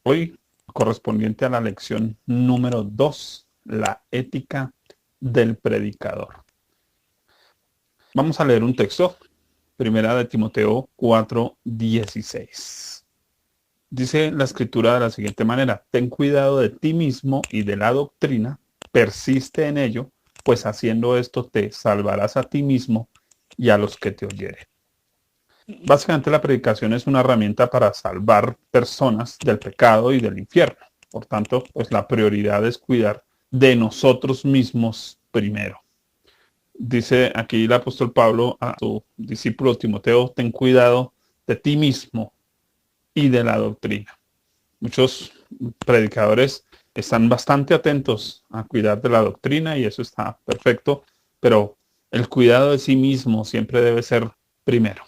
Hoy correspondiente a la lección número 2, la ética del predicador. Vamos a leer un texto, primera de Timoteo 4:16. Dice la escritura de la siguiente manera: ten cuidado de ti mismo y de la doctrina, persiste en ello, pues haciendo esto te salvarás a ti mismo y a los que te oyeren. Básicamente la predicación es una herramienta para salvar personas del pecado y del infierno. Por tanto, pues la prioridad es cuidar de nosotros mismos primero. Dice aquí el apóstol Pablo a su discípulo Timoteo: ten cuidado de ti mismo y de la doctrina. Muchos predicadores están bastante atentos a cuidar de la doctrina y eso está perfecto, pero el cuidado de sí mismo siempre debe ser primero.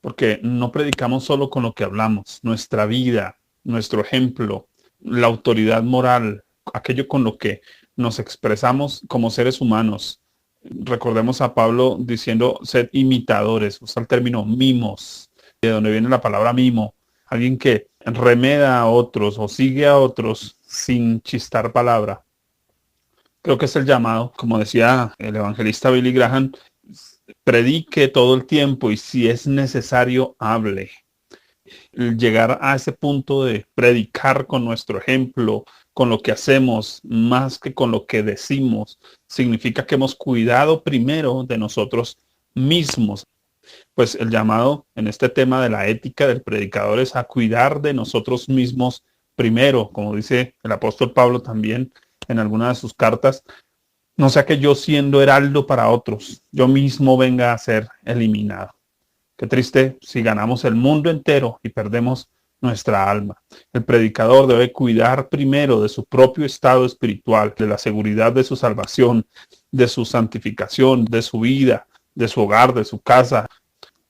Porque no predicamos solo con lo que hablamos, nuestra vida, nuestro ejemplo, la autoridad moral, aquello con lo que nos expresamos como seres humanos. Recordemos a Pablo diciendo: sed imitadores, usa el término mimos, de donde viene la palabra mimo, alguien que remeda a otros o sigue a otros sin chistar palabra. Creo que es el llamado, como decía el evangelista Billy Graham: predique todo el tiempo y si es necesario, hable. Llegar a ese punto de predicar con nuestro ejemplo, con lo que hacemos, más que con lo que decimos, significa que hemos cuidado primero de nosotros mismos. Pues el llamado en este tema de la ética del predicador es a cuidar de nosotros mismos primero, como dice el apóstol Pablo también en alguna de sus cartas. No sea que yo, siendo heraldo para otros, yo mismo venga a ser eliminado. Qué triste si ganamos el mundo entero y perdemos nuestra alma. El predicador debe cuidar primero de su propio estado espiritual, de la seguridad de su salvación, de su santificación, de su vida, de su hogar, de su casa.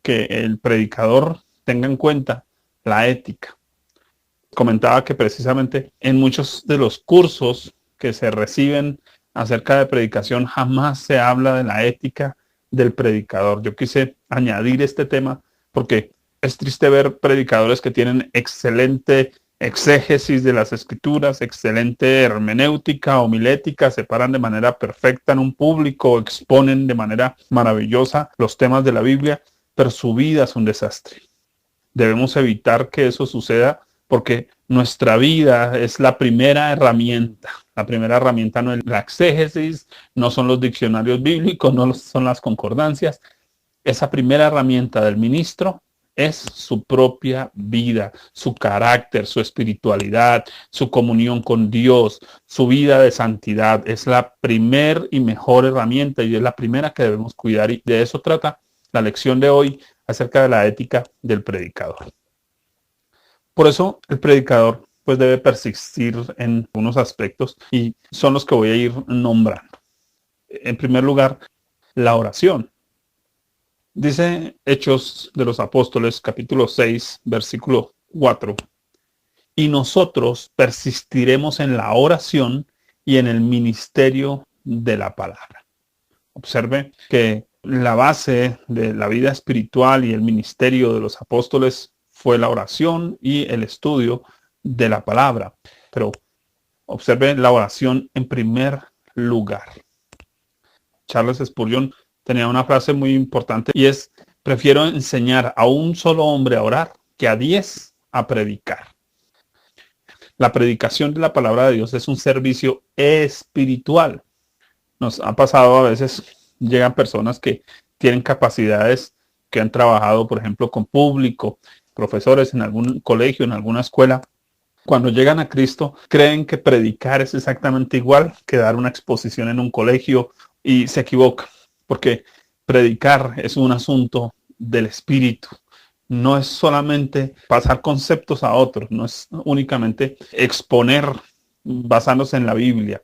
Que el predicador tenga en cuenta la ética. Comentaba que precisamente en muchos de los cursos que se reciben acerca de predicación jamás se habla de la ética del predicador. Yo quise añadir este tema porque es triste ver predicadores que tienen excelente exégesis de las escrituras, excelente hermenéutica, homilética, se paran de manera perfecta en un público, exponen de manera maravillosa los temas de la Biblia, pero su vida es un desastre. Debemos evitar que eso suceda porque nuestra vida es la primera herramienta. La primera herramienta no es la exégesis, no son los diccionarios bíblicos, no son las concordancias. Esa primera herramienta del ministro es su propia vida, su carácter, su espiritualidad, su comunión con Dios, su vida de santidad. Es la primera y mejor herramienta y es la primera que debemos cuidar. Y de eso trata la lección de hoy acerca de la ética del predicador. Por eso el predicador pues debe persistir en unos aspectos y son los que voy a ir nombrando. En primer lugar, la oración. Dice Hechos de los Apóstoles, capítulo 6, versículo 4. Y nosotros persistiremos en la oración y en el ministerio de la palabra. Observe que la base de la vida espiritual y el ministerio de los apóstoles fue la oración y el estudio de la palabra. Pero observe la oración en primer lugar. Charles Spurgeon tenía una frase muy importante y es: prefiero enseñar a un solo hombre a orar que a 10 a predicar. La predicación de la palabra de Dios es un servicio espiritual. Nos ha pasado a veces, llegan personas que tienen capacidades, que han trabajado, por ejemplo, con público, profesores en algún colegio, en alguna escuela. Cuando llegan a Cristo, creen que predicar es exactamente igual que dar una exposición en un colegio y se equivocan, porque predicar es un asunto del espíritu. No es solamente pasar conceptos a otros, no es únicamente exponer basándose en la Biblia.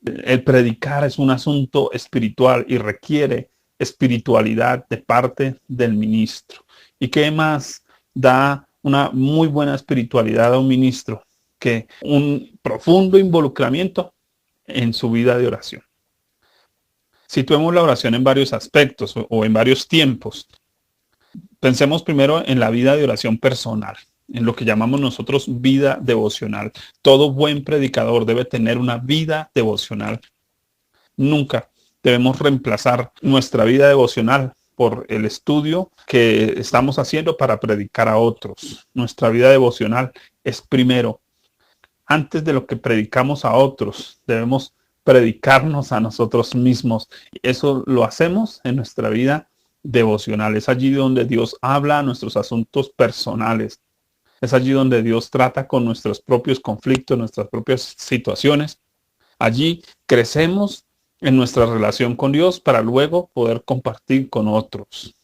El predicar es un asunto espiritual y requiere espiritualidad de parte del ministro. ¿Y qué más da una muy buena espiritualidad a un ministro que un profundo involucramiento en su vida de oración? Situemos la oración en varios aspectos o en varios tiempos. Pensemos primero en la vida de oración personal. en lo que llamamos nosotros vida devocional. Todo buen predicador debe tener una vida devocional. Nunca debemos reemplazar nuestra vida devocional por el estudio que estamos haciendo para predicar a otros. Nuestra vida devocional es primero. Antes de lo que predicamos a otros, debemos predicarnos a nosotros mismos. Eso lo hacemos en nuestra vida devocional. Es allí donde Dios habla a nuestros asuntos personales. Es allí donde Dios trata con nuestros propios conflictos, nuestras propias situaciones. Allí crecemos en nuestra relación con Dios para luego poder compartir con otros.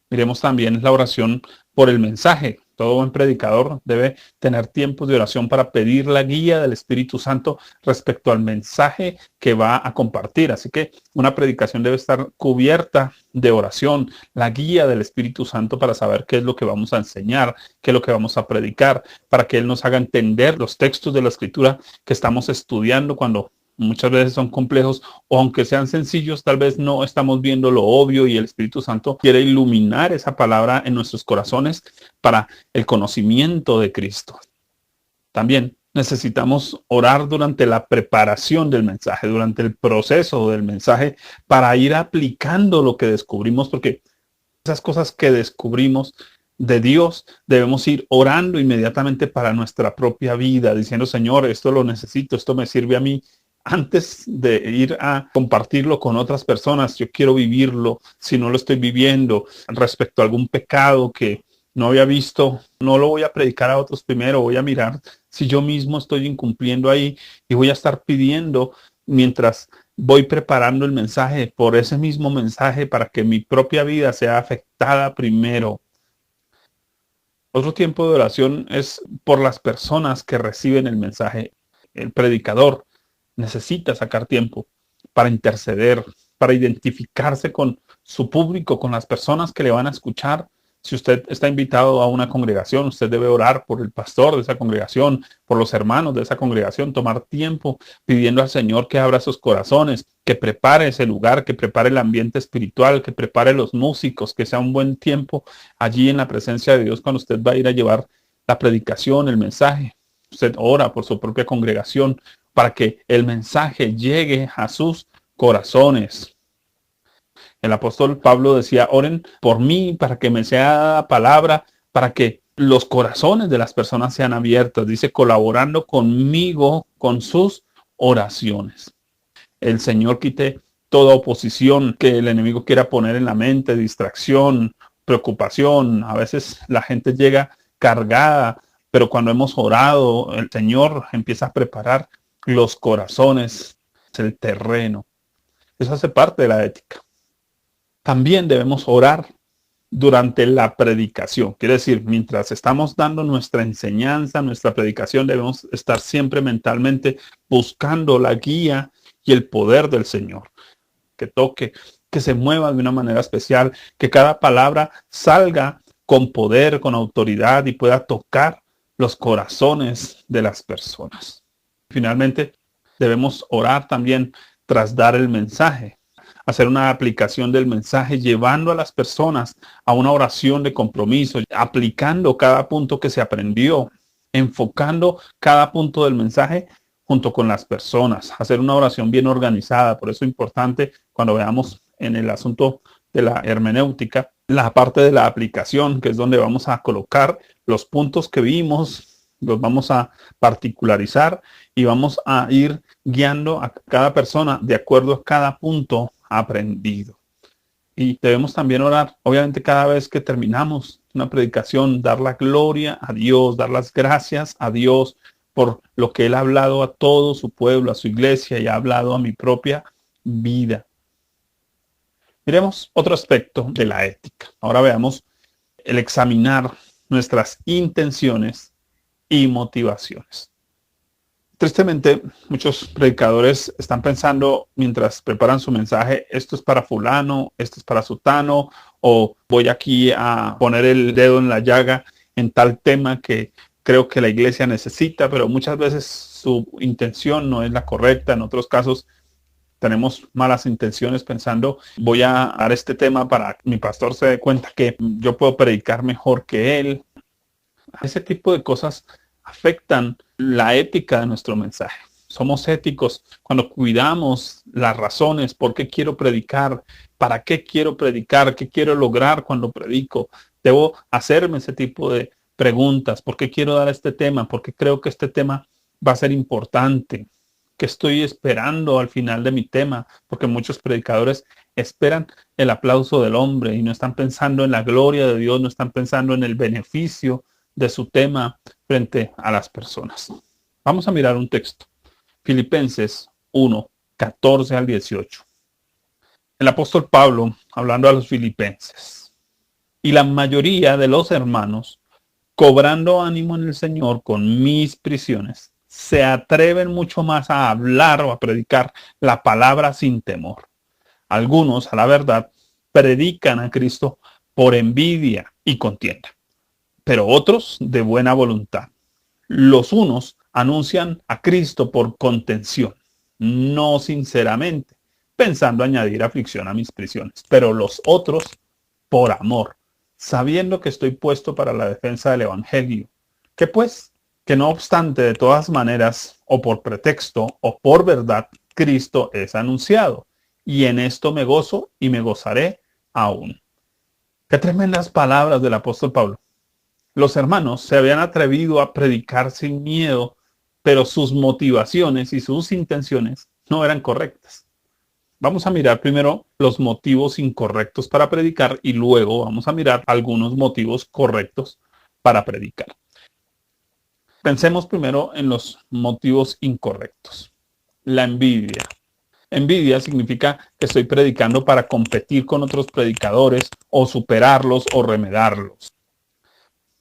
Miremos también la oración por el mensaje. Todo buen predicador debe tener tiempos de oración para pedir la guía del Espíritu Santo respecto al mensaje que va a compartir. Así que una predicación debe estar cubierta de oración, la guía del Espíritu Santo para saber qué es lo que vamos a enseñar, qué es lo que vamos a predicar, para que Él nos haga entender los textos de la Escritura que estamos estudiando cuando muchas veces son complejos, o aunque sean sencillos, tal vez no estamos viendo lo obvio y el Espíritu Santo quiere iluminar esa palabra en nuestros corazones para el conocimiento de Cristo. También necesitamos orar durante la preparación del mensaje, durante el proceso del mensaje, para ir aplicando lo que descubrimos, porque esas cosas que descubrimos de Dios debemos ir orando inmediatamente para nuestra propia vida, diciendo, Señor, esto lo necesito, esto me sirve a mí. Antes de ir a compartirlo con otras personas, yo quiero vivirlo. Si no lo estoy viviendo respecto a algún pecado que no había visto, no lo voy a predicar a otros primero, voy a mirar si yo mismo estoy incumpliendo ahí y voy a estar pidiendo mientras voy preparando el mensaje, por ese mismo mensaje, para que mi propia vida sea afectada primero. Otro tiempo de oración es por las personas que reciben el mensaje. El predicador necesita sacar tiempo para interceder, para identificarse con su público, con las personas que le van a escuchar. Si usted está invitado a una congregación, usted debe orar por el pastor de esa congregación, por los hermanos de esa congregación, tomar tiempo pidiendo al Señor que abra sus corazones, que prepare ese lugar, que prepare el ambiente espiritual, que prepare los músicos, que sea un buen tiempo allí en la presencia de Dios cuando usted va a ir a llevar la predicación, el mensaje. Usted ora por su propia congregación para que el mensaje llegue a sus corazones. El apóstol Pablo decía, oren por mí para que me sea dada palabra, para que los corazones de las personas sean abiertos. Dice, colaborando conmigo con sus oraciones. El Señor quite toda oposición que el enemigo quiera poner en la mente, distracción, preocupación. A veces la gente llega cargada, pero cuando hemos orado, el Señor empieza a preparar los corazones, el terreno. Eso hace parte de la ética. También debemos orar durante la predicación. Quiere decir, mientras estamos dando nuestra enseñanza, nuestra predicación, debemos estar siempre mentalmente buscando la guía y el poder del Señor. Que toque, que se mueva de una manera especial, que cada palabra salga con poder, con autoridad y pueda tocar los corazones de las personas. Finalmente, debemos orar también tras dar el mensaje, hacer una aplicación del mensaje, llevando a las personas a una oración de compromiso, aplicando cada punto que se aprendió, enfocando cada punto del mensaje junto con las personas, hacer una oración bien organizada. Por eso es importante cuando veamos en el asunto de la hermenéutica, la parte de la aplicación, que es donde vamos a colocar los puntos que vimos, los vamos a particularizar y vamos a ir guiando a cada persona de acuerdo a cada punto aprendido. Y debemos también orar, obviamente, cada vez que terminamos una predicación, dar la gloria a Dios, dar las gracias a Dios por lo que Él ha hablado a todo su pueblo, a su iglesia, y ha hablado a mi propia vida. Miremos otro aspecto de la ética. Ahora veamos el examinar nuestras intenciones y motivaciones. Tristemente, muchos predicadores están pensando mientras preparan su mensaje, esto es para fulano, esto es para sutano, o voy aquí a poner el dedo en la llaga en tal tema que creo que la iglesia necesita, pero muchas veces su intención no es la correcta. En otros casos tenemos malas intenciones pensando, voy a dar este tema para que mi pastor se dé cuenta que yo puedo predicar mejor que él. Ese tipo de cosas afectan la ética de nuestro mensaje. Somos éticos cuando cuidamos las razones, por qué quiero predicar, para qué quiero predicar, qué quiero lograr cuando predico. Debo hacerme ese tipo de preguntas, por qué quiero dar este tema, por qué creo que este tema va a ser importante, qué estoy esperando al final de mi tema, porque muchos predicadores esperan el aplauso del hombre y no están pensando en la gloria de Dios, no están pensando en el beneficio de su tema frente a las personas. Vamos a mirar un texto. Filipenses 1, 14 al 18. El apóstol Pablo, hablando a los filipenses, y la mayoría de los hermanos, cobrando ánimo en el Señor con mis prisiones, se atreven mucho más a hablar o a predicar la palabra sin temor. Algunos, a la verdad, predican a Cristo por envidia y contienda, pero otros de buena voluntad. Los unos anuncian a Cristo por contención, no sinceramente, pensando añadir aflicción a mis prisiones, pero los otros por amor, sabiendo que estoy puesto para la defensa del Evangelio. ¿Qué pues? Que no obstante, de todas maneras, o por pretexto o por verdad, Cristo es anunciado, y en esto me gozo y me gozaré aún. Qué tremendas palabras del apóstol Pablo. Los hermanos se habían atrevido a predicar sin miedo, pero sus motivaciones y sus intenciones no eran correctas. Vamos a mirar primero los motivos incorrectos para predicar y luego vamos a mirar algunos motivos correctos para predicar. Pensemos primero en los motivos incorrectos. La envidia. Envidia significa que estoy predicando para competir con otros predicadores o superarlos o remedarlos.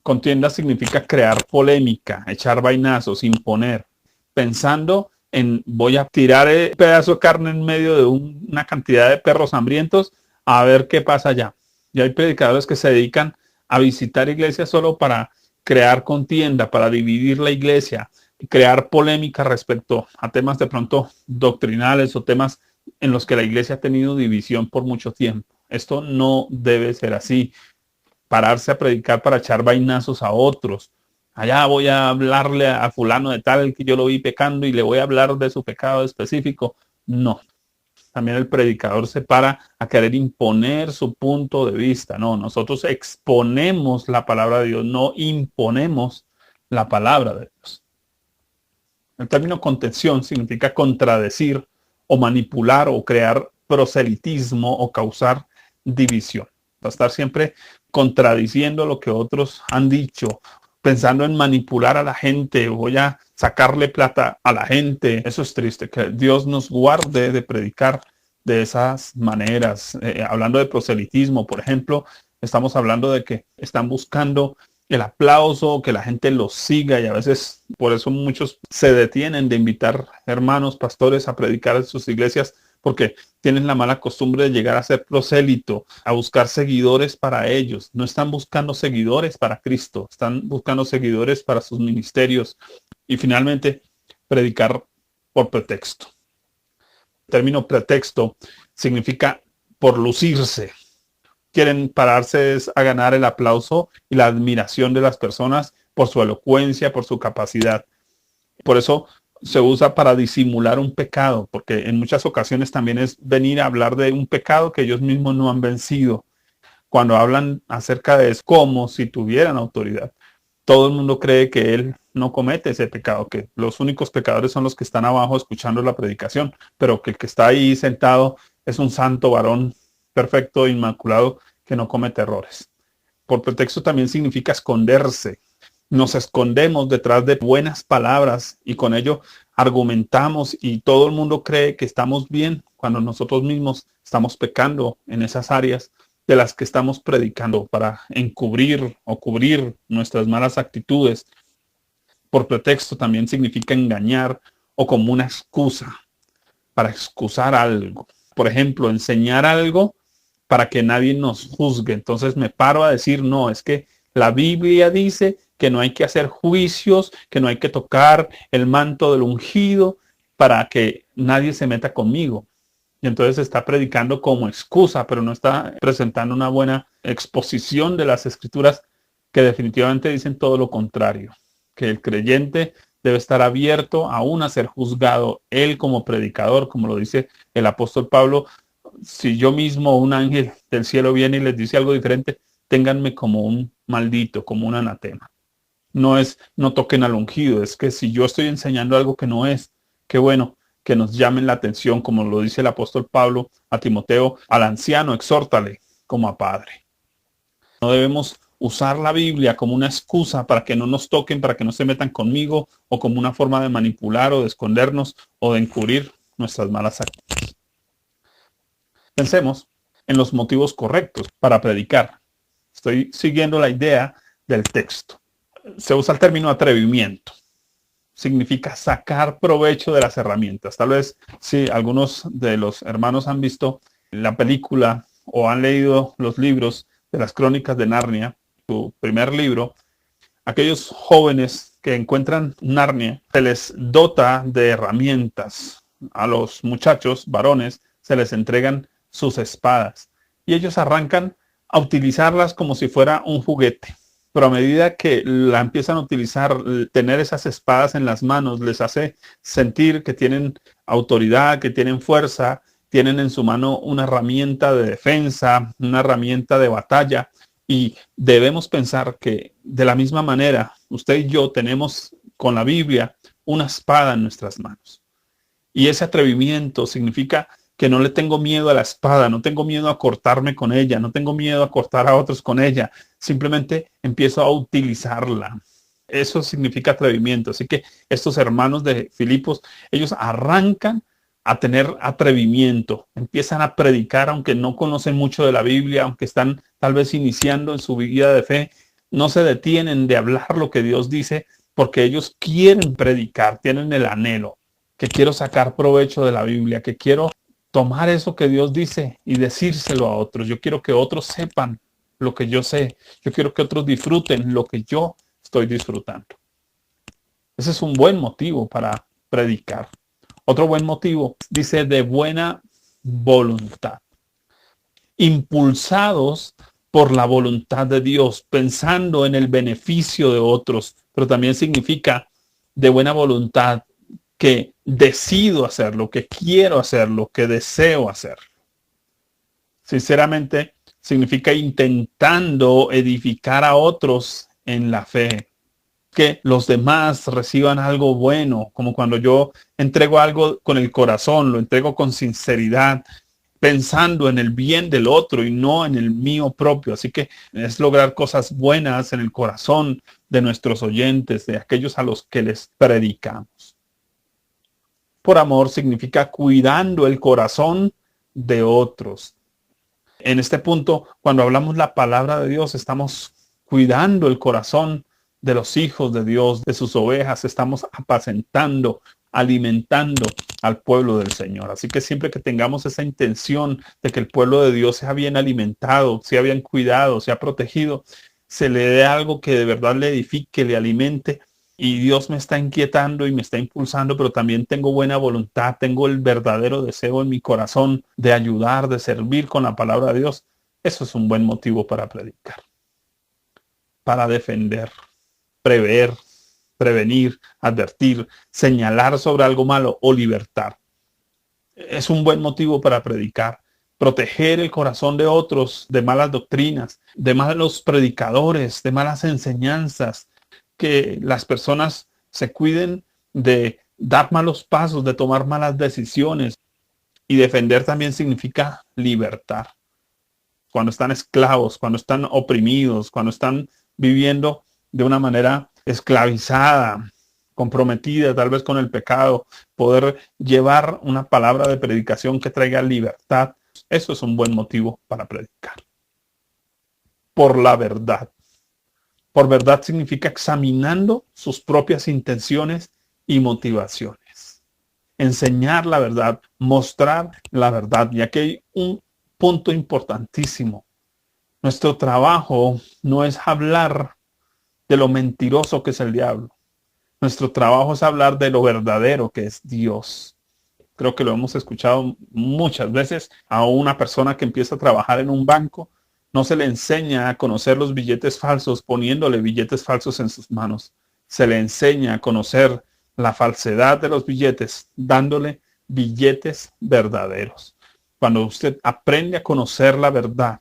Contienda significa crear polémica, echar vainazos, imponer, pensando en voy a tirar el pedazo de carne en medio de una cantidad de perros hambrientos a ver qué pasa allá. Y hay predicadores que se dedican a visitar iglesias solo para crear contienda, para dividir la iglesia, crear polémica respecto a temas de pronto doctrinales o temas en los que la iglesia ha tenido división por mucho tiempo. Esto no debe ser así. Pararse a predicar para echar vainazos a otros. Allá voy a hablarle a fulano de tal que yo lo vi pecando y le voy a hablar de su pecado específico. No. También el predicador se para a querer imponer su punto de vista. No, nosotros exponemos la palabra de Dios, no imponemos la palabra de Dios. El término contención significa contradecir o manipular o crear proselitismo o causar división. Va a estar siempre contradiciendo lo que otros han dicho, pensando en manipular a la gente, voy a sacarle plata a la gente. Eso es triste, que Dios nos guarde de predicar de esas maneras. Hablando de proselitismo, por ejemplo, estamos hablando de que están buscando el aplauso, que la gente los siga y a veces por eso muchos se detienen de invitar hermanos, pastores a predicar en sus iglesias porque tienen la mala costumbre de llegar a ser prosélito, a buscar seguidores para ellos. No están buscando seguidores para Cristo, están buscando seguidores para sus ministerios y finalmente predicar por pretexto. El término pretexto significa por lucirse. Quieren pararse a ganar el aplauso y la admiración de las personas por su elocuencia, por su capacidad. Por eso se usa para disimular un pecado, porque en muchas ocasiones también es venir a hablar de un pecado que ellos mismos no han vencido. Cuando hablan acerca de eso, como si tuvieran autoridad. Todo el mundo cree que él no comete ese pecado, que los únicos pecadores son los que están abajo escuchando la predicación, pero que el que está ahí sentado es un santo varón perfecto, inmaculado, que no comete errores. Por pretexto también significa esconderse. Nos escondemos detrás de buenas palabras y con ello argumentamos y todo el mundo cree que estamos bien cuando nosotros mismos estamos pecando en esas áreas de las que estamos predicando para encubrir o cubrir nuestras malas actitudes. Por pretexto también significa engañar o como una excusa para excusar algo. Por ejemplo, enseñar algo para que nadie nos juzgue. Entonces me paro a decir, no, es que la Biblia dice que no hay que hacer juicios, que no hay que tocar el manto del ungido para que nadie se meta conmigo. Y entonces está predicando como excusa, pero no está presentando una buena exposición de las escrituras que definitivamente dicen todo lo contrario, que el creyente debe estar abierto aún a ser juzgado, él como predicador, como lo dice el apóstol Pablo. Si yo mismo, un ángel del cielo viene y les dice algo diferente, ténganme como un maldito, como un anatema. No toquen al ungido, es que si yo estoy enseñando algo que no es, qué bueno que nos llamen la atención, como lo dice el apóstol Pablo a Timoteo, al anciano exhórtale como a padre. No debemos usar la Biblia como una excusa para que no nos toquen, para que no se metan conmigo, o como una forma de manipular o de escondernos o de encubrir nuestras malas acciones. Pensemos en los motivos correctos para predicar. Estoy siguiendo la idea del texto. Se usa el término atrevimiento. Significa sacar provecho de las herramientas. Tal vez si algunos de los hermanos han visto la película o han leído los libros de las Crónicas de Narnia, su primer libro, aquellos jóvenes que encuentran Narnia, se les dota de herramientas. A los muchachos varones se les entregan sus espadas y ellos arrancan a utilizarlas como si fuera un juguete. Pero a medida que la empiezan a utilizar, tener esas espadas en las manos les hace sentir que tienen autoridad, que tienen fuerza, tienen en su mano una herramienta de defensa, una herramienta de batalla. Y debemos pensar que de la misma manera, usted y yo tenemos con la Biblia una espada en nuestras manos. Y ese atrevimiento significa que no le tengo miedo a la espada, no tengo miedo a cortarme con ella, no tengo miedo a cortar a otros con ella, simplemente empiezo a utilizarla. Eso significa atrevimiento. Así que estos hermanos de Filipos, ellos arrancan a tener atrevimiento, empiezan a predicar, aunque no conocen mucho de la Biblia, aunque están tal vez iniciando en su vida de fe, no se detienen de hablar lo que Dios dice, porque ellos quieren predicar, tienen el anhelo, que quiero sacar provecho de la Biblia, que quiero tomar eso que Dios dice y decírselo a otros. Yo quiero que otros sepan lo que yo sé. Yo quiero que otros disfruten lo que yo estoy disfrutando. Ese es un buen motivo para predicar. Otro buen motivo, dice, de buena voluntad. Impulsados por la voluntad de Dios, pensando en el beneficio de otros, pero también significa de buena voluntad, que decido hacerlo, que quiero hacerlo, que deseo hacerlo. Sinceramente, significa intentando edificar a otros en la fe, que los demás reciban algo bueno, como cuando yo entrego algo con el corazón, lo entrego con sinceridad, pensando en el bien del otro y no en el mío propio. Así que es lograr cosas buenas en el corazón de nuestros oyentes, de aquellos a los que les predicamos. Por amor significa cuidando el corazón de otros. En este punto, cuando hablamos la palabra de Dios, estamos cuidando el corazón de los hijos de Dios, de sus ovejas, estamos apacentando, alimentando al pueblo del Señor. Así que siempre que tengamos esa intención de que el pueblo de Dios sea bien alimentado, sea bien cuidado, sea protegido, se le dé algo que de verdad le edifique, le alimente, y Dios me está inquietando y me está impulsando, pero también tengo buena voluntad, tengo el verdadero deseo en mi corazón de ayudar, de servir con la palabra de Dios. Eso es un buen motivo para predicar, para defender, prever, prevenir, advertir, señalar sobre algo malo o libertar. Es un buen motivo para predicar. Proteger el corazón de otros de malas doctrinas, de malos predicadores, de malas enseñanzas. Que las personas se cuiden de dar malos pasos, de tomar malas decisiones. Y defender también significa libertar. Cuando están esclavos, cuando están oprimidos, cuando están viviendo de una manera esclavizada, comprometida tal vez con el pecado, poder llevar una palabra de predicación que traiga libertad. Eso es un buen motivo para predicar. Por la verdad. Por verdad significa examinando sus propias intenciones y motivaciones. Enseñar la verdad, mostrar la verdad. Y aquí hay un punto importantísimo. Nuestro trabajo no es hablar de lo mentiroso que es el diablo. Nuestro trabajo es hablar de lo verdadero que es Dios. Creo que lo hemos escuchado muchas veces a una persona que empieza a trabajar en un banco No se le enseña a conocer los billetes falsos poniéndole billetes falsos en sus manos. Se le enseña a conocer la falsedad de los billetes dándole billetes verdaderos. Cuando usted aprende a conocer la verdad,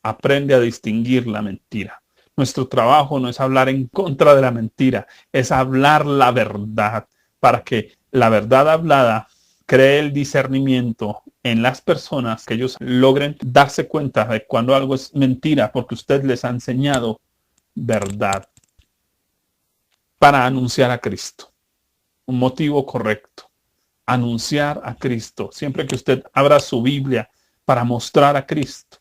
aprende a distinguir la mentira. Nuestro trabajo no es hablar en contra de la mentira, es hablar la verdad para que la verdad hablada cree el discernimiento en las personas, que ellos logren darse cuenta de cuando algo es mentira, porque usted les ha enseñado verdad para anunciar a Cristo. Un motivo correcto. Anunciar a Cristo. Siempre que usted abra su Biblia para mostrar a Cristo,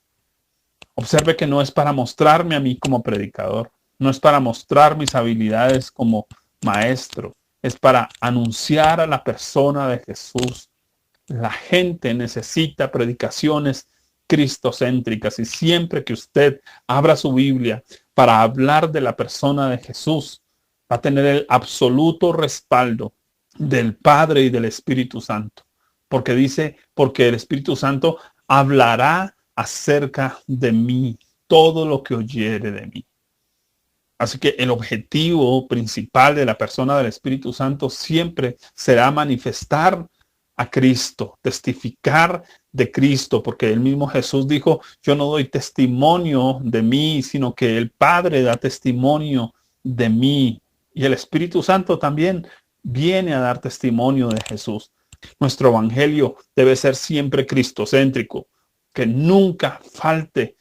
observe que no es para mostrarme a mí como predicador, no es para mostrar mis habilidades como maestro, es para anunciar a la persona de Jesús. La gente necesita predicaciones cristocéntricas y siempre que usted abra su Biblia para hablar de la persona de Jesús, va a tener el absoluto respaldo del Padre y del Espíritu Santo. Porque dice, porque el Espíritu Santo hablará acerca de mí todo lo que oyere de mí. Así que el objetivo principal de la persona del Espíritu Santo siempre será manifestar a Cristo, testificar de Cristo, porque el mismo Jesús dijo, yo no doy testimonio de mí, sino que el Padre da testimonio de mí. Y el Espíritu Santo también viene a dar testimonio de Jesús. Nuestro evangelio debe ser siempre cristocéntrico, que nunca falte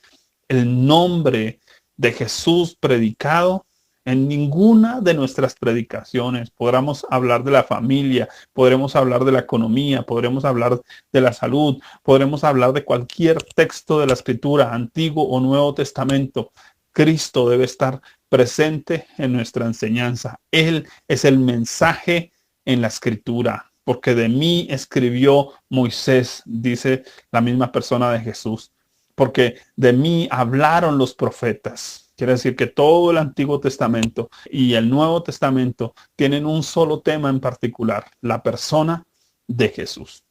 el nombre de Jesús predicado en ninguna de nuestras predicaciones. Podremos hablar de la familia, podremos hablar de la economía, podremos hablar de la salud, podremos hablar de cualquier texto de la Escritura, Antiguo o Nuevo Testamento. Cristo debe estar presente en nuestra enseñanza. Él es el mensaje en la Escritura, porque de mí escribió Moisés, dice la misma persona de Jesús, porque de mí hablaron los profetas. Quiere decir que todo el Antiguo Testamento y el Nuevo Testamento tienen un solo tema en particular, la persona de Jesús.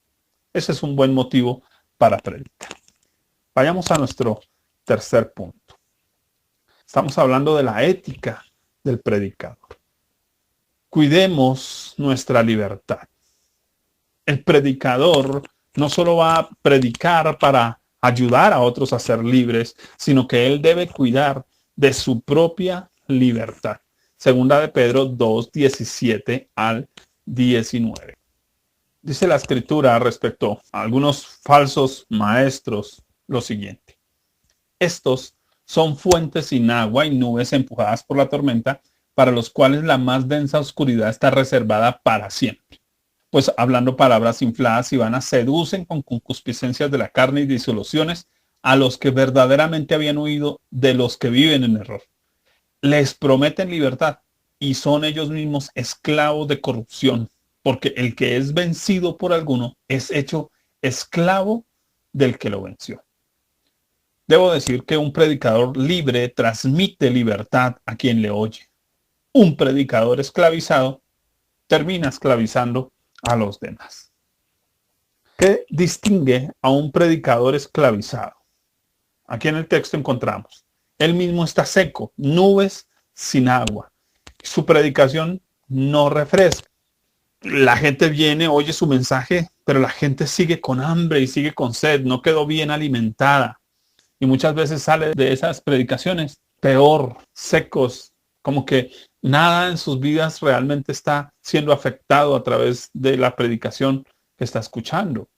Ese es un buen motivo para predicar. Vayamos a nuestro tercer punto. Estamos hablando de la ética del predicador. Cuidemos nuestra libertad. El predicador no solo va a predicar para ayudar a otros a ser libres, sino que él debe cuidar de su propia libertad. Segunda de Pedro 2, 17 al 19. Dice la Escritura respecto a algunos falsos maestros lo siguiente. Estos son fuentes sin agua y nubes empujadas por la tormenta, para los cuales la más densa oscuridad está reservada para siempre. Pues hablando palabras infladas y vanas, seducen con concupiscencias de la carne y disoluciones a los que verdaderamente habían huido de los que viven en error. Les prometen libertad y son ellos mismos esclavos de corrupción, porque el que es vencido por alguno es hecho esclavo del que lo venció. Debo decir que un predicador libre transmite libertad a quien le oye. Un predicador esclavizado termina esclavizando a los demás. ¿Qué distingue a un predicador esclavizado? Aquí en el texto encontramos, él mismo está seco, nubes sin agua. Su predicación no refresca. La gente viene, oye su mensaje, pero la gente sigue con hambre y sigue con sed, no quedó bien alimentada. Y muchas veces sale de esas predicaciones peor, secos, como que nada en sus vidas realmente está siendo afectado a través de la predicación que está escuchando.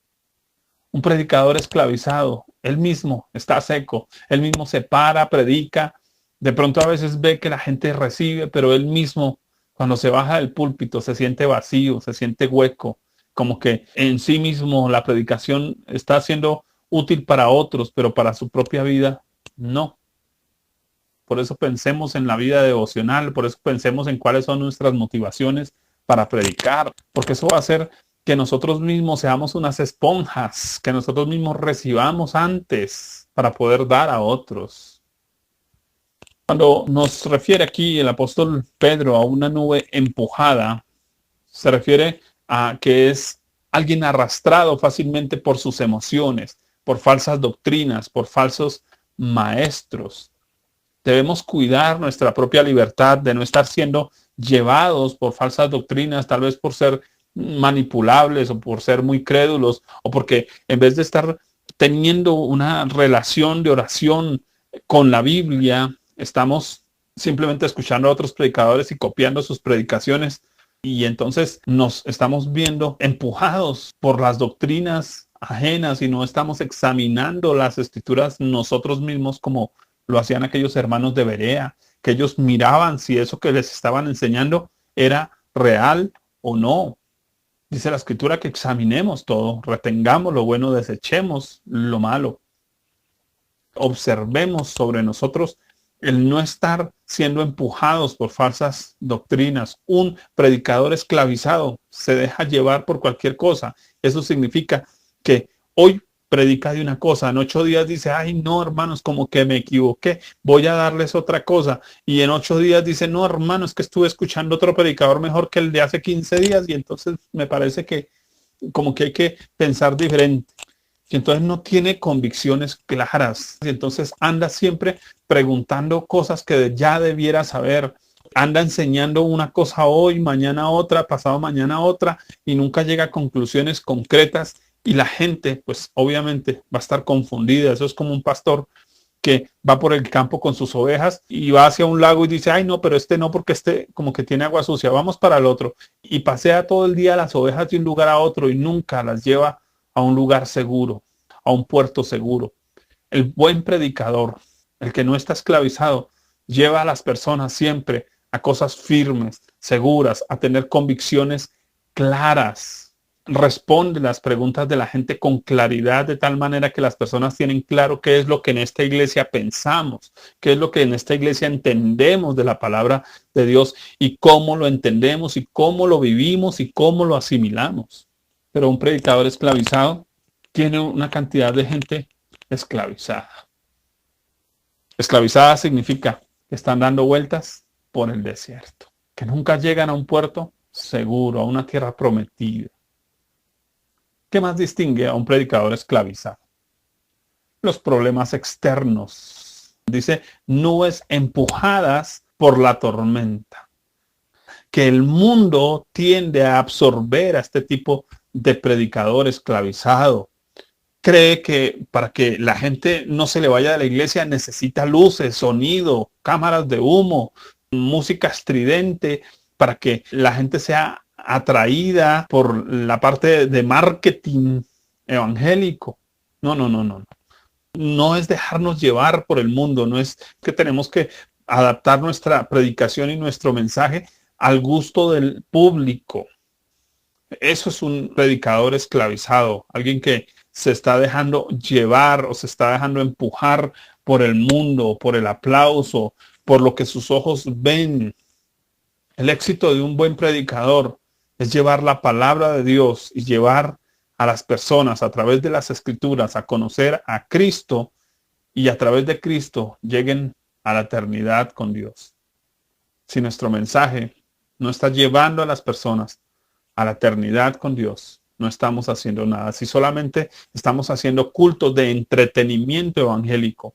Un predicador esclavizado, él mismo está seco, él mismo se para, predica, de pronto a veces ve que la gente recibe, pero él mismo cuando se baja del púlpito se siente vacío, se siente hueco, como que en sí mismo la predicación está siendo útil para otros, pero para su propia vida no. Por eso pensemos en la vida devocional, por eso pensemos en cuáles son nuestras motivaciones para predicar, porque eso va a hacer que nosotros mismos seamos unas esponjas, que nosotros mismos recibamos antes para poder dar a otros. Cuando nos refiere aquí el apóstol Pedro a una nube empujada, se refiere a que es alguien arrastrado fácilmente por sus emociones, por falsas doctrinas, por falsos maestros. Debemos cuidar nuestra propia libertad de no estar siendo llevados por falsas doctrinas, tal vez por ser manipulables o por ser muy crédulos o porque en vez de estar teniendo una relación de oración con la Biblia, estamos simplemente escuchando a otros predicadores y copiando sus predicaciones y entonces nos estamos viendo empujados por las doctrinas ajenas y no estamos examinando las escrituras nosotros mismos como lo hacían aquellos hermanos de Berea, que ellos miraban si eso que les estaban enseñando era real o no. Dice la escritura que examinemos todo, retengamos lo bueno, desechemos lo malo. Observemos sobre nosotros el no estar siendo empujados por falsas doctrinas. Un predicador esclavizado se deja llevar por cualquier cosa. Eso significa que hoy predica de una cosa, en 8 días dice, ay no hermanos, como que me equivoqué, voy a darles otra cosa. Y en 8 días dice, no hermanos, que estuve escuchando otro predicador mejor que el de hace 15 días y entonces me parece que como que hay que pensar diferente. Y entonces no tiene convicciones claras. Y entonces anda siempre preguntando cosas que ya debiera saber. Anda enseñando una cosa hoy, mañana otra, pasado mañana otra, y nunca llega a conclusiones concretas. Y la gente, pues obviamente va a estar confundida. Eso es como un pastor que va por el campo con sus ovejas y va hacia un lago y dice, ay no, pero este no, porque este como que tiene agua sucia, vamos para el otro. Y pasea todo el día las ovejas de un lugar a otro y nunca las lleva a un lugar seguro, a un puerto seguro. El buen predicador, el que no está esclavizado, lleva a las personas siempre a cosas firmes, seguras, a tener convicciones claras. Responde las preguntas de la gente con claridad, de tal manera que las personas tienen claro qué es lo que en esta iglesia pensamos, qué es lo que en esta iglesia entendemos de la palabra de Dios y cómo lo entendemos y cómo lo vivimos y cómo lo asimilamos. Pero un predicador esclavizado tiene una cantidad de gente esclavizada. Esclavizada significa que están dando vueltas por el desierto, que nunca llegan a un puerto seguro, a una tierra prometida. ¿Qué más distingue a un predicador esclavizado? Los problemas externos. Dice, nubes empujadas por la tormenta. Que el mundo tiende a absorber a este tipo de predicador esclavizado. Cree que para que la gente no se le vaya de la iglesia necesita luces, sonido, cámaras de humo, música estridente, para que la gente sea atraída por la parte de marketing evangélico. No. No es dejarnos llevar por el mundo, no es que tenemos que adaptar nuestra predicación y nuestro mensaje al gusto del público. Eso es un predicador esclavizado, alguien que se está dejando llevar o se está dejando empujar por el mundo, por el aplauso, por lo que sus ojos ven. El éxito de un buen predicador es llevar la palabra de Dios y llevar a las personas a través de las escrituras a conocer a Cristo y a través de Cristo lleguen a la eternidad con Dios. Si nuestro mensaje no está llevando a las personas a la eternidad con Dios, no estamos haciendo nada. Si solamente estamos haciendo cultos de entretenimiento evangélico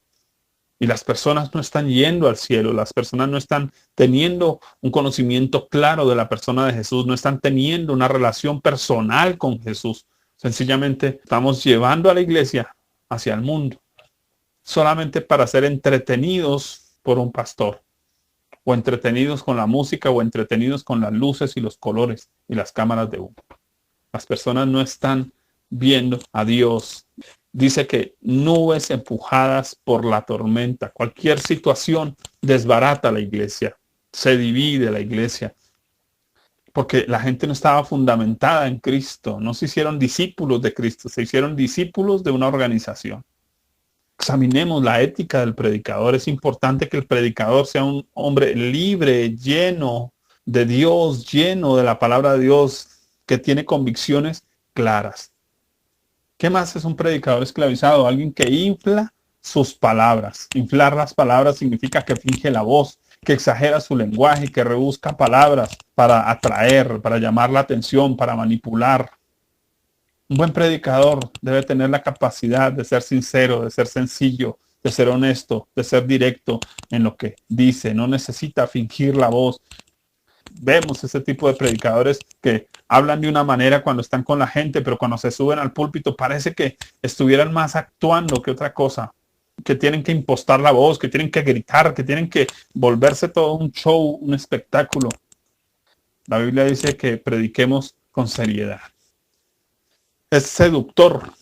y las personas no están yendo al cielo, las personas no están teniendo un conocimiento claro de la persona de Jesús, no están teniendo una relación personal con Jesús, sencillamente estamos llevando a la iglesia hacia el mundo solamente para ser entretenidos por un pastor, o entretenidos con la música, o entretenidos con las luces y los colores y las cámaras de humo. Las personas no están viendo a Dios. Dice que nubes empujadas por la tormenta. Cualquier situación desbarata la iglesia, se divide la iglesia, porque la gente no estaba fundamentada en Cristo, no se hicieron discípulos de Cristo, se hicieron discípulos de una organización. Examinemos la ética del predicador. Es importante que el predicador sea un hombre libre, lleno de Dios, lleno de la palabra de Dios, que tiene convicciones claras. ¿Qué más es un predicador esclavizado? Alguien que infla sus palabras. Inflar las palabras significa que finge la voz, que exagera su lenguaje, que rebusca palabras para atraer, para llamar la atención, para manipular. Un buen predicador debe tener la capacidad de ser sincero, de ser sencillo, de ser honesto, de ser directo en lo que dice, no necesita fingir la voz. Vemos ese tipo de predicadores que hablan de una manera cuando están con la gente, pero cuando se suben al púlpito parece que estuvieran más actuando que otra cosa, que tienen que impostar la voz, que tienen que gritar, que tienen que volverse todo un show, un espectáculo. La Biblia dice que prediquemos con seriedad. Es seductor,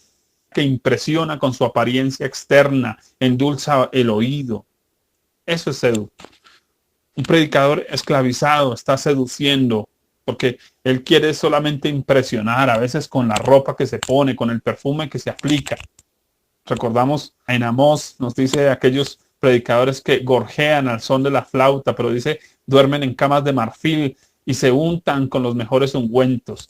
que impresiona con su apariencia externa, endulza el oído. Eso es seductor. Un predicador esclavizado está seduciendo porque él quiere solamente impresionar, a veces con la ropa que se pone, con el perfume que se aplica. Recordamos en Amós, nos dice aquellos predicadores que gorjean al son de la flauta, pero dice, duermen en camas de marfil y se untan con los mejores ungüentos.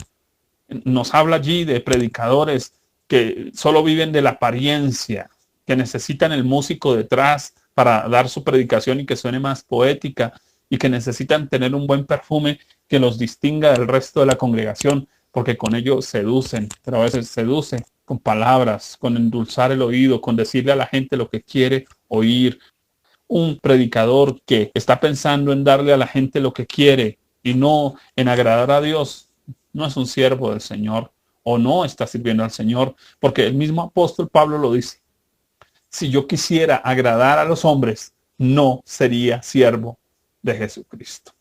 Nos habla allí de predicadores que solo viven de la apariencia, que necesitan el músico detrás para dar su predicación y que suene más poética, y que necesitan tener un buen perfume que los distinga del resto de la congregación, porque con ello seducen, pero a veces seduce con palabras, con endulzar el oído, con decirle a la gente lo que quiere oír. Un predicador que está pensando en darle a la gente lo que quiere y no en agradar a Dios, no es un siervo del Señor o no está sirviendo al Señor, porque el mismo apóstol Pablo lo dice. Si yo quisiera agradar a los hombres, no sería siervo de Jesucristo.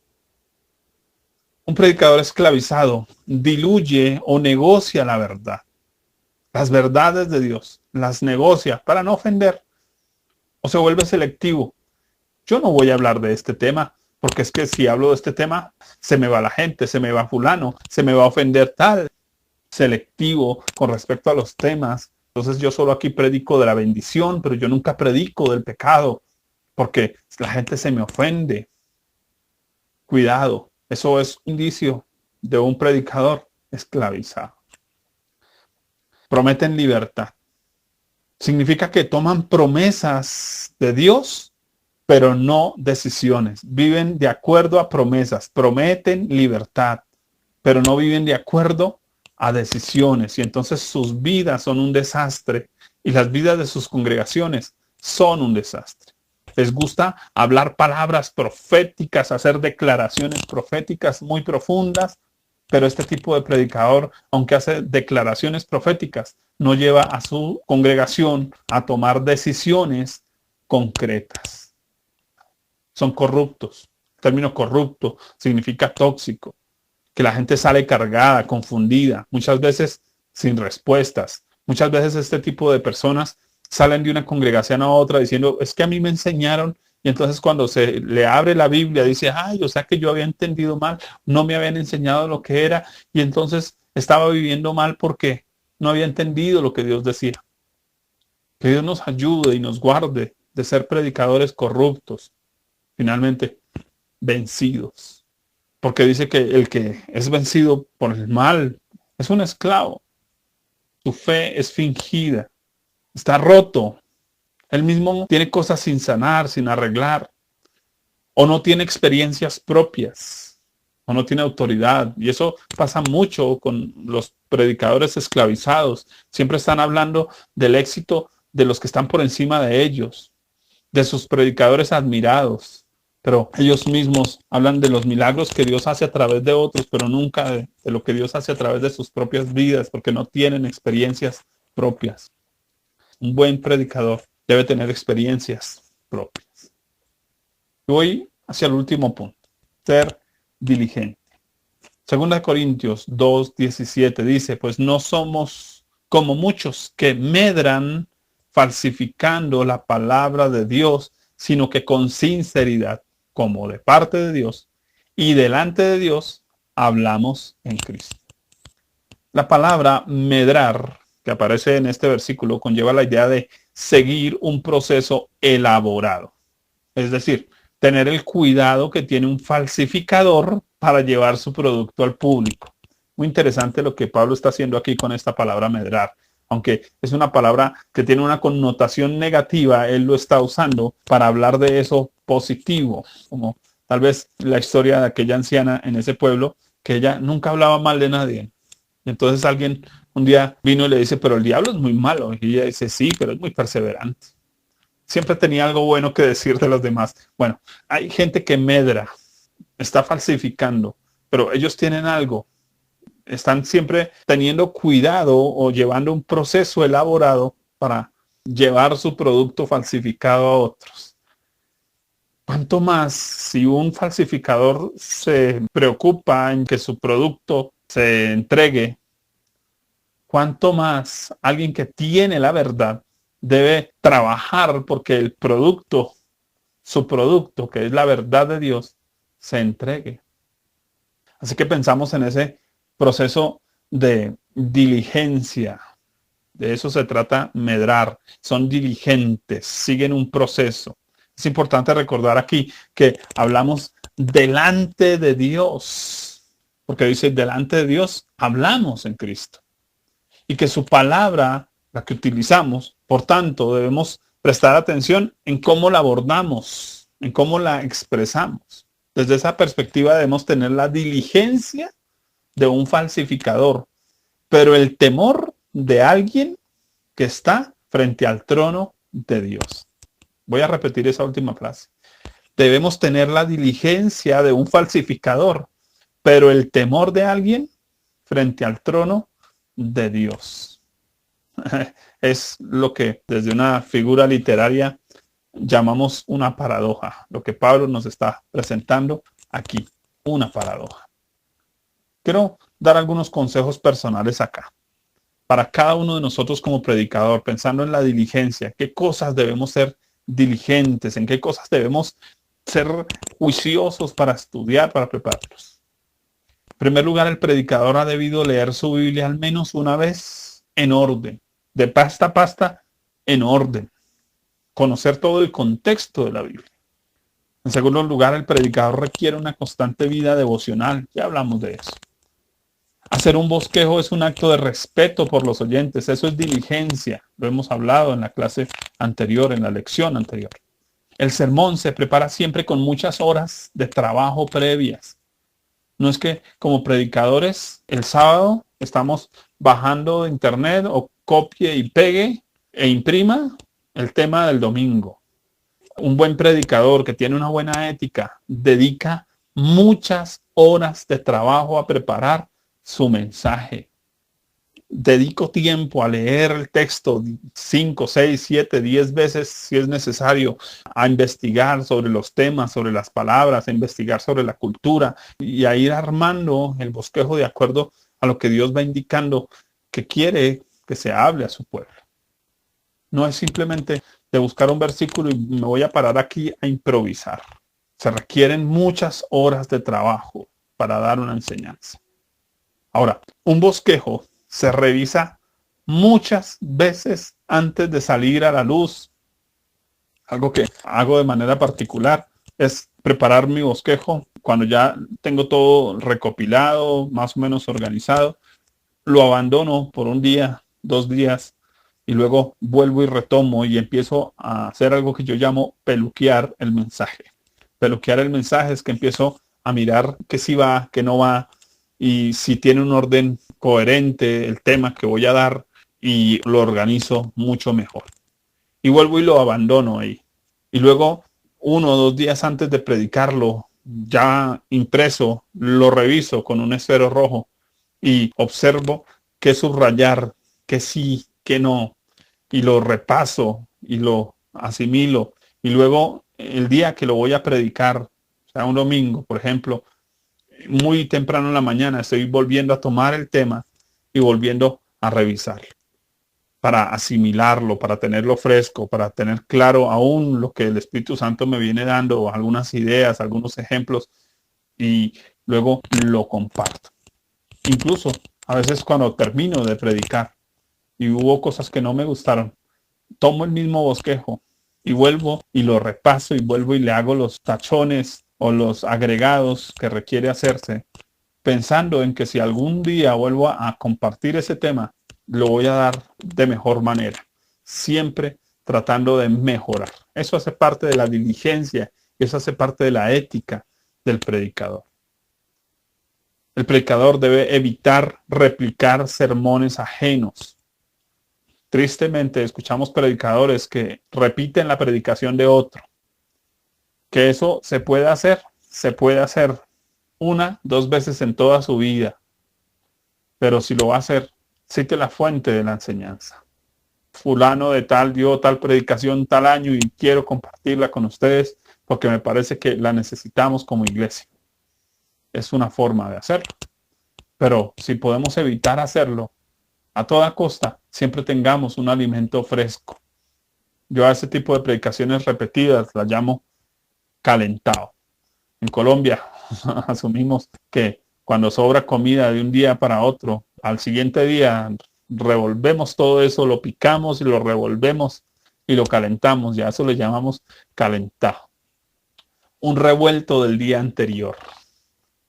Un predicador esclavizado diluye o negocia la verdad. Las verdades de Dios las negocia para no ofender o se vuelve selectivo. Yo no voy a hablar de este tema porque es que si hablo de este tema se me va la gente, se me va fulano, se me va a ofender tal. Selectivo con respecto a los temas. Entonces yo solo aquí predico de la bendición, pero yo nunca predico del pecado porque la gente se me ofende. Cuidado, eso es indicio de un predicador esclavizado. Prometen libertad. Significa que toman promesas de Dios, pero no decisiones. Viven de acuerdo a promesas. Prometen libertad, pero no viven de acuerdo a decisiones. Y entonces sus vidas son un desastre y las vidas de sus congregaciones son un desastre. Les gusta hablar palabras proféticas, hacer declaraciones proféticas muy profundas, pero este tipo de predicador, aunque hace declaraciones proféticas, no lleva a su congregación a tomar decisiones concretas. Son corruptos. El término corrupto significa tóxico, que la gente sale cargada, confundida, muchas veces sin respuestas. Muchas veces este tipo de personas salen de una congregación a otra diciendo, es que a mí me enseñaron, y entonces cuando se le abre la Biblia dice, ay, o sea que yo había entendido mal, no me habían enseñado lo que era, y entonces estaba viviendo mal porque no había entendido lo que Dios decía. Que Dios nos ayude y nos guarde de ser predicadores corruptos, finalmente vencidos. Porque dice que el que es vencido por el mal es un esclavo. Su fe es fingida. Está roto. Él mismo tiene cosas sin sanar, sin arreglar. O no tiene experiencias propias. O no tiene autoridad. Y eso pasa mucho con los predicadores esclavizados. Siempre están hablando del éxito de los que están por encima de ellos. De sus predicadores admirados. Pero ellos mismos hablan de los milagros que Dios hace a través de otros, pero nunca de lo que Dios hace a través de sus propias vidas, porque no tienen experiencias propias. Un buen predicador debe tener experiencias propias. Voy hacia el último punto. Ser diligente. 2 Corintios 2:17 dice, pues no somos como muchos que medran falsificando la palabra de Dios, sino que con sinceridad, como de parte de Dios y delante de Dios, hablamos en Cristo. La palabra medrar, que aparece en este versículo, conlleva la idea de seguir un proceso elaborado. Es decir, tener el cuidado que tiene un falsificador para llevar su producto al público. Muy interesante lo que Pablo está haciendo aquí con esta palabra medrar. Aunque es una palabra que tiene una connotación negativa, él lo está usando para hablar de eso positivo, como tal vez la historia de aquella anciana en ese pueblo, que ella nunca hablaba mal de nadie. Y entonces alguien un día vino y le dice, pero el diablo es muy malo. Y ella dice, sí, pero es muy perseverante. Siempre tenía algo bueno que decir de los demás. Bueno, hay gente que medra, está falsificando, pero ellos tienen algo. Están siempre teniendo cuidado o llevando un proceso elaborado para llevar su producto falsificado a otros. ¿Cuánto más si un falsificador se preocupa en que su producto se entregue? ¿Cuánto más alguien que tiene la verdad debe trabajar porque el producto, su producto, que es la verdad de Dios, se entregue? Así que pensamos en ese proceso de diligencia. De eso se trata medrar. Son diligentes, siguen un proceso. Es importante recordar aquí que hablamos delante de Dios, porque dice delante de Dios hablamos en Cristo. Y que su palabra, la que utilizamos, por tanto, debemos prestar atención en cómo la abordamos, en cómo la expresamos. Desde esa perspectiva debemos tener la diligencia de un falsificador, pero el temor de alguien que está frente al trono de Dios. Voy a repetir esa última frase. Debemos tener la diligencia de un falsificador, pero el temor de alguien frente al trono de Dios. Es lo que desde una figura literaria llamamos una paradoja, lo que Pablo nos está presentando aquí, una paradoja. Quiero dar algunos consejos personales acá. Para cada uno de nosotros como predicador, pensando en la diligencia, qué cosas debemos ser diligentes, en qué cosas debemos ser juiciosos para estudiar, para prepararlos. En primer lugar, el predicador ha debido leer su Biblia al menos una vez en orden, de pasta a pasta en orden, conocer todo el contexto de la Biblia. En segundo lugar, el predicador requiere una constante vida devocional, ya hablamos de eso. Hacer un bosquejo es un acto de respeto por los oyentes, eso es diligencia, lo hemos hablado en la clase anterior, en la lección anterior. El sermón se prepara siempre con muchas horas de trabajo previas. No es que como predicadores el sábado estamos bajando de internet o copie y pegue e imprima el tema del domingo. Un buen predicador que tiene una buena ética dedica muchas horas de trabajo a preparar su mensaje. Dedico tiempo a leer el texto 5, 6, 7, 10 veces si es necesario, a investigar sobre los temas, sobre las palabras, a investigar sobre la cultura y a ir armando el bosquejo de acuerdo a lo que Dios va indicando que quiere que se hable a su pueblo. No es simplemente de buscar un versículo y me voy a parar aquí a improvisar. Se requieren muchas horas de trabajo para dar una enseñanza. Ahora, un bosquejo se revisa muchas veces antes de salir a la luz. Algo que hago de manera particular es preparar mi bosquejo cuando ya tengo todo recopilado, más o menos organizado. Lo abandono por un día, 2 días y luego vuelvo y retomo y empiezo a hacer algo que yo llamo peluquear el mensaje. Peluquear el mensaje es que empiezo a mirar qué sí va, qué no va, y si tiene un orden coherente el tema que voy a dar y lo organizo mucho mejor. Y vuelvo y lo abandono ahí. Y luego 1 o 2 días antes de predicarlo, ya impreso, lo reviso con un esfero rojo y observo qué subrayar, qué sí, qué no. Y lo repaso y lo asimilo. Y luego el día que lo voy a predicar, o sea, un domingo, por ejemplo, muy temprano en la mañana estoy volviendo a tomar el tema y volviendo a revisarlo para asimilarlo, para tenerlo fresco, para tener claro aún lo que el Espíritu Santo me viene dando, algunas ideas, algunos ejemplos, y luego lo comparto. Incluso a veces cuando termino de predicar y hubo cosas que no me gustaron, tomo el mismo bosquejo y vuelvo y lo repaso y vuelvo y le hago los tachones o los agregados que requiere hacerse, pensando en que si algún día vuelvo a compartir ese tema, lo voy a dar de mejor manera, siempre tratando de mejorar. Eso hace parte de la diligencia y eso hace parte de la ética del predicador. El predicador debe evitar replicar sermones ajenos. Tristemente escuchamos predicadores que repiten la predicación de otro. Que eso se puede hacer una, dos veces en toda su vida. Pero si lo va a hacer, cite la fuente de la enseñanza. Fulano de tal dio tal predicación tal año y quiero compartirla con ustedes porque me parece que la necesitamos como iglesia. Es una forma de hacerlo. Pero si podemos evitar hacerlo, a toda costa, siempre tengamos un alimento fresco. Yo a ese tipo de predicaciones repetidas las llamo calentado. En Colombia asumimos que cuando sobra comida de un día para otro, al siguiente día revolvemos todo eso, lo picamos y lo revolvemos y lo calentamos. Ya eso le llamamos calentado. Un revuelto del día anterior.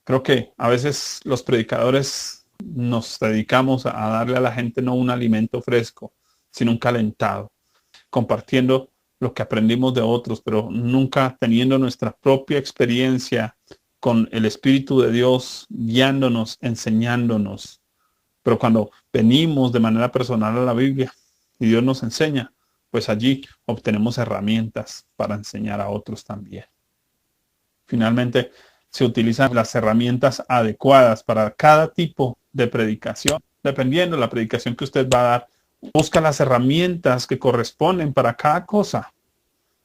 Creo que a veces los predicadores nos dedicamos a darle a la gente no un alimento fresco, sino un calentado, compartiendo lo que aprendimos de otros, pero nunca teniendo nuestra propia experiencia con el Espíritu de Dios guiándonos, enseñándonos. Pero cuando venimos de manera personal a la Biblia y Dios nos enseña, pues allí obtenemos herramientas para enseñar a otros también. Finalmente, se utilizan las herramientas adecuadas para cada tipo de predicación. Dependiendo de la predicación que usted va a dar, busca las herramientas que corresponden para cada cosa.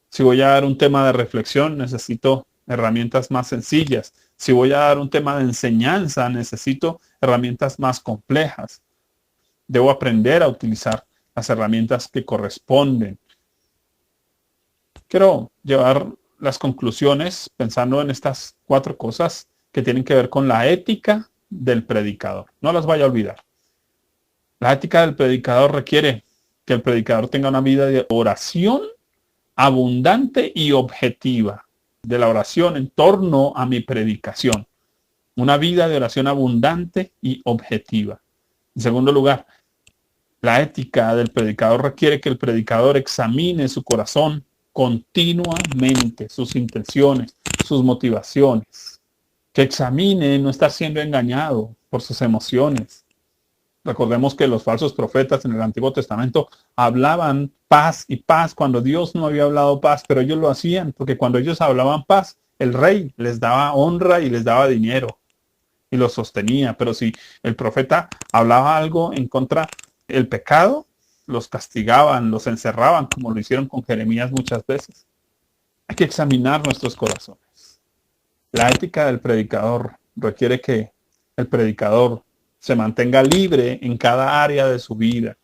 Si voy a dar un tema de reflexión, necesito herramientas más sencillas. Si voy a dar un tema de enseñanza, necesito herramientas más complejas. Debo aprender a utilizar las herramientas que corresponden. Quiero llevar las conclusiones pensando en estas 4 cosas que tienen que ver con la ética del predicador. No las vaya a olvidar. La ética del predicador requiere que el predicador tenga una vida de oración abundante y objetiva, de la oración en torno a mi predicación. Una vida de oración abundante y objetiva. En segundo lugar, la ética del predicador requiere que el predicador examine su corazón continuamente, sus intenciones, sus motivaciones. Que examine no estar siendo engañado por sus emociones. Recordemos que los falsos profetas en el Antiguo Testamento hablaban paz y paz cuando Dios no había hablado paz, pero ellos lo hacían porque cuando ellos hablaban paz, el rey les daba honra y les daba dinero y los sostenía. Pero si el profeta hablaba algo en contra del pecado, los castigaban, los encerraban, como lo hicieron con Jeremías muchas veces. Hay que examinar nuestros corazones. La ética del predicador requiere que el predicador se mantenga libre en cada área de su vida.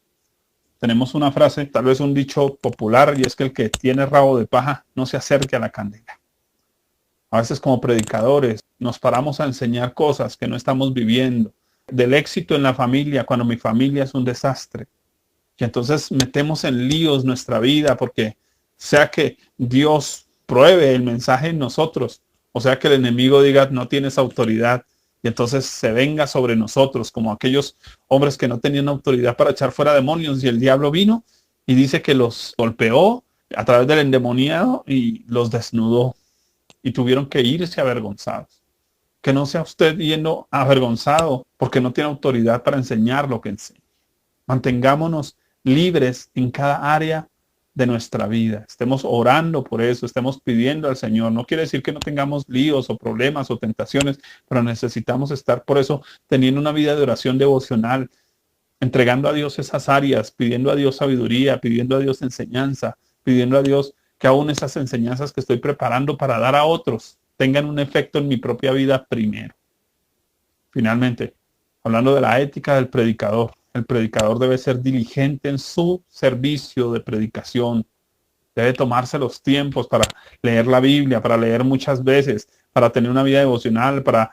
Tenemos una frase, tal vez un dicho popular, y es que el que tiene rabo de paja no se acerque a la candela. A veces como predicadores nos paramos a enseñar cosas que no estamos viviendo. Del éxito en la familia, cuando mi familia es un desastre. Y entonces metemos en líos nuestra vida porque sea que Dios pruebe el mensaje en nosotros, o sea que el enemigo diga no tienes autoridad y entonces se venga sobre nosotros como aquellos hombres que no tenían autoridad para echar fuera demonios y el diablo vino y dice que los golpeó a través del endemoniado y los desnudó y tuvieron que irse avergonzados. Que no sea usted yendo avergonzado porque no tiene autoridad para enseñar lo que enseña. Mantengámonos libres en cada área de nuestra vida. Estemos orando por eso, estemos pidiendo al Señor. No quiere decir que no tengamos líos o problemas o tentaciones, pero necesitamos estar por eso teniendo una vida de oración devocional, entregando a Dios esas áreas, pidiendo a Dios sabiduría, pidiendo a Dios enseñanza, pidiendo a Dios que aún esas enseñanzas que estoy preparando para dar a otros tengan un efecto en mi propia vida primero. Finalmente, hablando de la ética del predicador, el predicador debe ser diligente en su servicio de predicación. Debe tomarse los tiempos para leer la Biblia, para leer muchas veces, para tener una vida devocional, para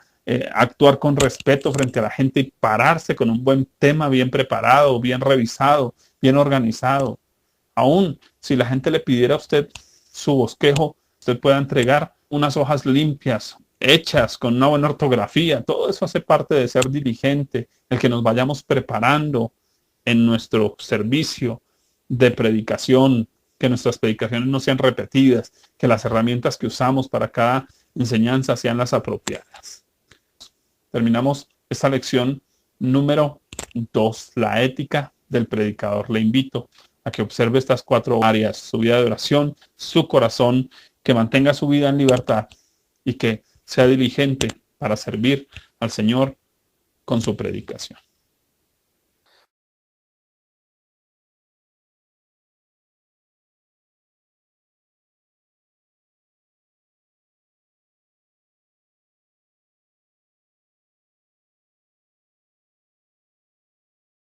actuar con respeto frente a la gente y pararse con un buen tema bien preparado, bien revisado, bien organizado. Aún si la gente le pidiera a usted su bosquejo, usted pueda entregar unas hojas limpias, hechas con una buena ortografía. Todo eso hace parte de ser diligente, el que nos vayamos preparando en nuestro servicio de predicación, que nuestras predicaciones no sean repetidas, que las herramientas que usamos para cada enseñanza sean las apropiadas. Terminamos esta lección número 2, la ética del predicador. Le invito a que observe estas 4 áreas: su vida de oración, su corazón, que mantenga su vida en libertad y que sea diligente para servir al Señor con su predicación.